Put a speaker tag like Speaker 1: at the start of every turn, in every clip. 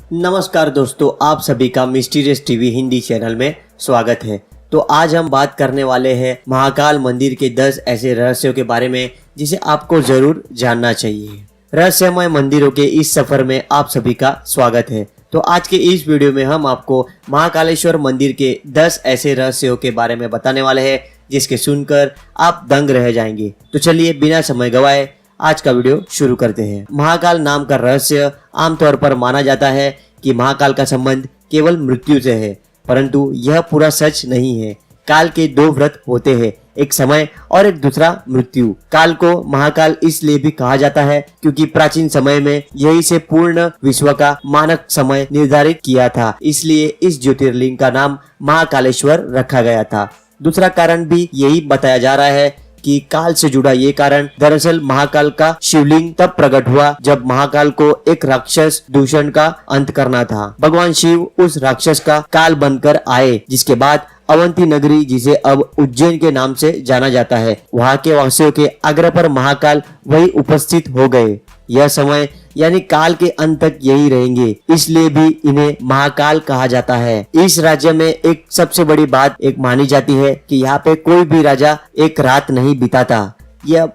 Speaker 1: नमस्कार दोस्तों, आप सभी का मिस्टीरियस टीवी हिंदी चैनल में स्वागत है। तो आज हम बात करने वाले हैं महाकाल मंदिर के 10 ऐसे रहस्यों के बारे में जिसे आपको जरूर जानना चाहिए। रहस्यमय मंदिरों के इस सफर में आप सभी का स्वागत है। तो आज के इस वीडियो में हम आपको महाकालेश्वर मंदिर के 10 ऐसे रहस्यों के बारे में बताने वाले हैं जिसके सुनकर आप दंग रह जाएंगे। तो चलिए बिना समय गवाए आज का वीडियो शुरू करते हैं। महाकाल नाम का रहस्य आमतौर पर माना जाता है कि महाकाल का संबंध केवल मृत्यु से है, परंतु यह पूरा सच नहीं है। काल के 2 व्रत होते हैं, एक समय और एक दूसरा मृत्यु। काल को महाकाल इसलिए भी कहा जाता है क्योंकि प्राचीन समय में यही से पूर्ण विश्व का मानक समय निर्धारित किया था, इसलिए इस ज्योतिर्लिंग का नाम महाकालेश्वर रखा गया था। दूसरा कारण भी यही बताया जा रहा है कि काल से जुड़ा ये कारण दरअसल महाकाल का शिवलिंग तब प्रकट हुआ जब महाकाल को एक राक्षस दूषण का अंत करना था। भगवान शिव उस राक्षस का काल बनकर आए, जिसके बाद अवंती नगरी, जिसे अब उज्जैन के नाम से जाना जाता है, वहाँ के वासियों के आग्रह पर महाकाल वही उपस्थित हो गए। यह समय यानी काल के अंत तक यही रहेंगे, इसलिए भी इन्हें महाकाल कहा जाता है। इस राज्य में एक सबसे बड़ी बात एक मानी जाती है कि यहाँ पे कोई भी राजा एक रात नहीं बिताता,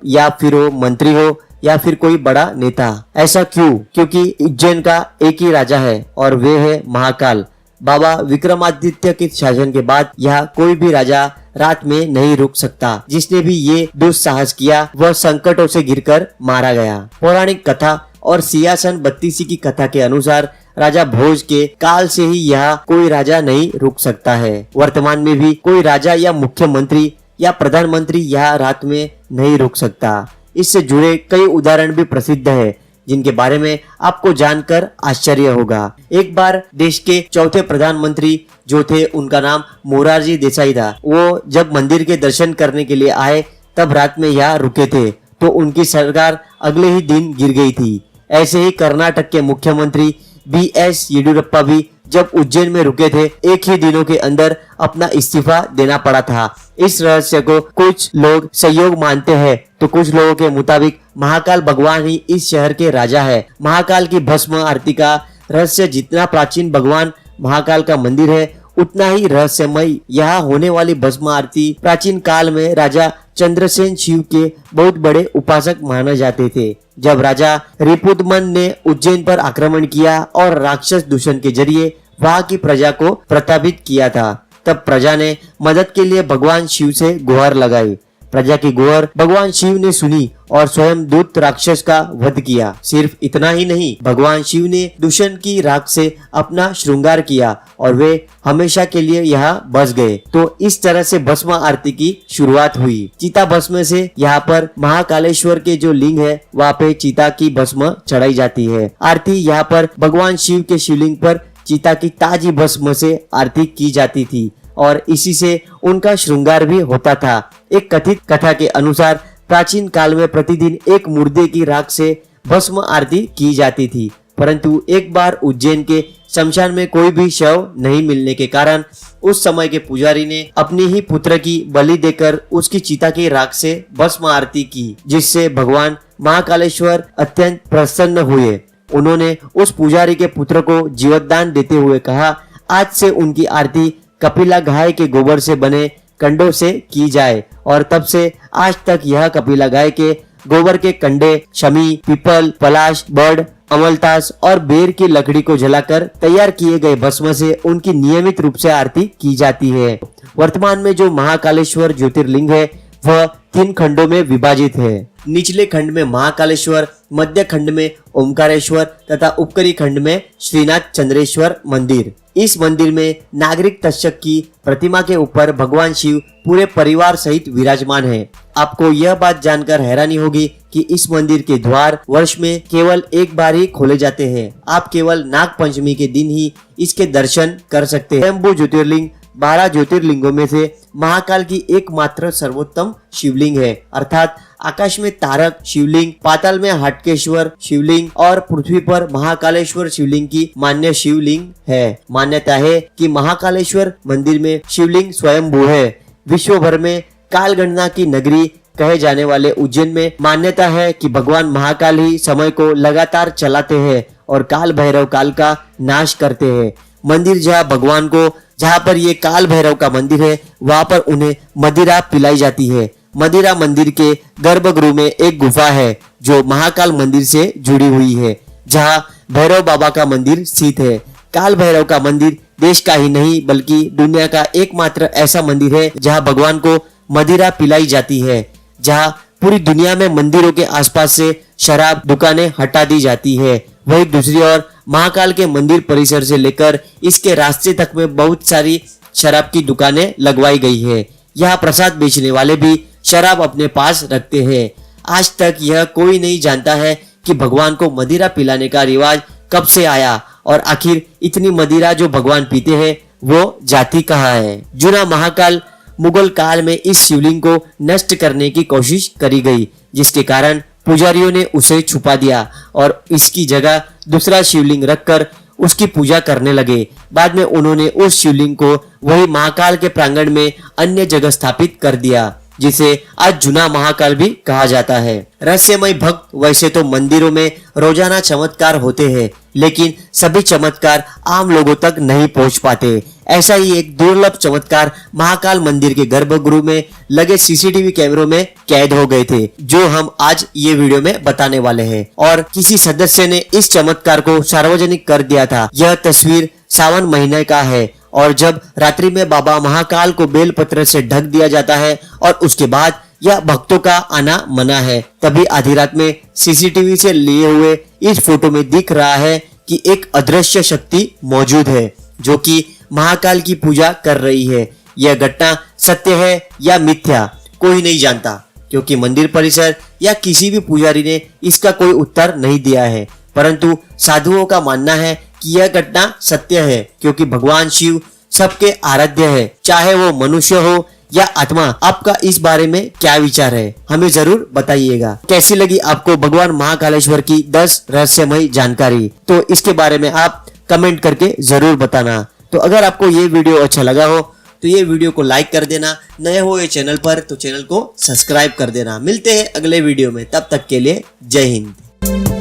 Speaker 1: या फिर वो मंत्री हो या फिर कोई बड़ा नेता। ऐसा क्यों? क्योंकि उज्जैन का एक ही राजा है और वे है महाकाल। बाबा विक्रमादित्य के शासन के बाद यहाँ कोई भी राजा रात में नहीं रुक सकता। जिसने भी ये दुस्साहस किया वह संकटों से गिरकर मारा गया। पौराणिक कथा और सियासन बत्तीसी की कथा के अनुसार राजा भोज के काल से ही यहाँ कोई राजा नहीं रुक सकता है। वर्तमान में भी कोई राजा या मुख्यमंत्री या प्रधानमंत्री यहाँ रात में नहीं रुक सकता। इससे जुड़े कई उदाहरण भी प्रसिद्ध है जिनके बारे में आपको जानकर आश्चर्य होगा। एक बार देश के चौथे प्रधानमंत्री जो थे, उनका नाम मोरारजी देसाई था। वो जब मंदिर के दर्शन करने के लिए आए तब रात में यहाँ रुके थे, तो उनकी सरकार अगले ही दिन गिर गई थी। ऐसे ही कर्नाटक के मुख्यमंत्री BS येडियुरप्पा भी जब उज्जैन में रुके थे, एक ही दिनों के अंदर अपना इस्तीफा देना पड़ा था। इस रहस्य को कुछ लोग संयोग मानते हैं, तो कुछ लोगों के मुताबिक महाकाल भगवान ही इस शहर के राजा है। महाकाल की भस्म आरती का रहस्य जितना प्राचीन भगवान महाकाल का मंदिर है, उतना ही रहस्यमय यहाँ होने वाली भस्म आरती प्राचीन काल में राजा चंद्रसेन शिव के बहुत बड़े उपासक माने जाते थे। जब राजा रिपुदमन ने उज्जैन पर आक्रमण किया और राक्षस दूषण के जरिए वहाँ की प्रजा को प्रताड़ित किया था, तब प्रजा ने मदद के लिए भगवान शिव से गुहार लगाई। प्रजा की गुहार भगवान शिव ने सुनी और स्वयं दूत राक्षस का वध किया। सिर्फ इतना ही नहीं, भगवान शिव ने दूषण की राख से अपना श्रृंगार किया और वे हमेशा के लिए यहाँ बस गए। तो इस तरह से भस्म आरती की शुरुआत हुई। चीता भस्म से यहाँ पर महाकालेश्वर के जो लिंग है वहाँ पे चीता की भस्म चढ़ाई जाती है। आरती यहाँ पर भगवान शिव के शिवलिंग पर चीता की ताजी भस्म से आरती की जाती थी और इसी से उनका श्रृंगार भी होता था। एक कथित कथा के अनुसार प्राचीन काल में प्रतिदिन एक मुर्दे की राख से भस्म आरती की जाती थी, परंतु एक बार उज्जैन के शमशान में कोई भी शव नहीं मिलने के कारण उस समय के पुजारी ने अपनी ही पुत्र की बलि देकर उसकी चिता की राख से भस्म आरती की, जिससे भगवान महाकालेश्वर अत्यंत प्रसन्न हुए। उन्होंने उस पुजारी के पुत्र को जीवदान देते हुए कहा, आज से उनकी आरती कपिला गाय के गोबर से बने कंडों से की जाए। और तब से आज तक यह कपिला गाय के गोबर के कंडे शमी, पीपल, पलाश, बड़, अमलतास और बेर की लकड़ी को जलाकर तैयार किए गए भस्म से उनकी नियमित रूप से आरती की जाती है। वर्तमान में जो महाकालेश्वर ज्योतिर्लिंग है वह 3 खंडों में विभाजित है। निचले खंड में महाकालेश्वर, मध्य खंड में ओमकारेश्वर तथा उपकरी खंड में श्रीनाथ चंद्रेश्वर मंदिर। इस मंदिर में नागरिक तक्षक की प्रतिमा के ऊपर भगवान शिव पूरे परिवार सहित विराजमान है। आपको यह बात जानकर हैरानी होगी कि इस मंदिर के द्वार वर्ष में केवल एक बार ही खोले जाते हैं। आप केवल नाग पंचमी के दिन ही इसके दर्शन कर सकते हैं। स्वयंभू ज्योतिर्लिंग 12 ज्योतिर्लिंगों में से महाकाल की एकमात्र सर्वोत्तम शिवलिंग है, अर्थात आकाश में तारक शिवलिंग, पाताल में हाटकेश्वर शिवलिंग और पृथ्वी पर महाकालेश्वर शिवलिंग की मान्य शिवलिंग है। मान्यता है कि महाकालेश्वर मंदिर में शिवलिंग स्वयंभू है। विश्व भर में कालगणना की नगरी कहे जाने वाले उज्जैन में मान्यता है कि भगवान महाकाल ही समय को लगातार चलाते हैं और काल भैरव काल का नाश करते हैं। मंदिर जहाँ पर ये काल भैरव का मंदिर है, वहां पर उन्हें मदिरा पिलाई जाती है। मदिरा मंदिर के गर्भगृह में एक गुफा है जो महाकाल मंदिर से जुड़ी हुई है, जहां भैरव बाबा का मंदिर स्थित है। काल भैरव का मंदिर देश का ही नहीं बल्कि दुनिया का एकमात्र ऐसा मंदिर है जहां भगवान को मदिरा पिलाई जाती है, जहां पूरी दुनिया में मंदिरों के आसपास से शराब दुकानें हटा दी जाती है। वहीं दूसरी ओर महाकाल के मंदिर परिसर से लेकर इसके रास्ते तक में बहुत सारी शराब की दुकानें लगवाई गई है। यहाँ प्रसाद बेचने वाले भी शराब अपने पास रखते हैं। आज तक यह कोई नहीं जानता है कि भगवान को मदिरा पिलाने का रिवाज कब से आया और आखिर इतनी मदिरा जो भगवान पीते हैं वो जाती कहाँ है। जूना महाकाल मुगल काल में इस शिवलिंग को नष्ट करने की कोशिश करी गई, जिसके कारण पुजारियों ने उसे छुपा दिया और इसकी जगह दूसरा शिवलिंग रखकर उसकी पूजा करने लगे। बाद में उन्होंने उस शिवलिंग को वही महाकाल के प्रांगण में अन्य जगह स्थापित कर दिया, जिसे आज जूना महाकाल भी कहा जाता है। रहस्यमय भक्त वैसे तो मंदिरों में रोजाना चमत्कार होते हैं, लेकिन सभी चमत्कार आम लोगों तक नहीं पहुंच पाते। ऐसा ही एक दुर्लभ चमत्कार महाकाल मंदिर के गर्भगृह में लगे सीसीटीवी कैमरों में कैद हो गए थे, जो हम आज ये वीडियो में बताने वाले हैं। और किसी सदस्य ने इस चमत्कार को सार्वजनिक कर दिया था। यह तस्वीर सावन महीने का है और जब रात्रि में बाबा महाकाल को बेलपत्र से ढक दिया जाता है और उसके बाद यह भक्तों का आना मना है। तभी आधी रात में सीसीटीवी से लिए हुए इस फोटो में दिख रहा है कि एक अदृश्य शक्ति मौजूद है जो कि महाकाल की पूजा कर रही है। यह घटना सत्य है या मिथ्या कोई नहीं जानता, क्योंकि मंदिर परिसर या किसी भी पुजारी ने इसका कोई उत्तर नहीं दिया है। परंतु साधुओं का मानना है कि यह घटना सत्य है, क्योंकि भगवान शिव सबके आराध्य है, चाहे वो मनुष्य हो या आत्मा। आपका इस बारे में क्या विचार है, हमें जरूर बताइएगा। कैसी लगी आपको भगवान महाकालेश्वर की 10 रहस्यमय जानकारी, तो इसके बारे में आप कमेंट करके जरूर बताना। तो अगर आपको ये वीडियो अच्छा लगा हो तो ये वीडियो को लाइक कर देना। नए हो ये चैनल पर तो चैनल को सब्सक्राइब कर देना। मिलते हैं अगले वीडियो में, तब तक के लिए जय हिंद।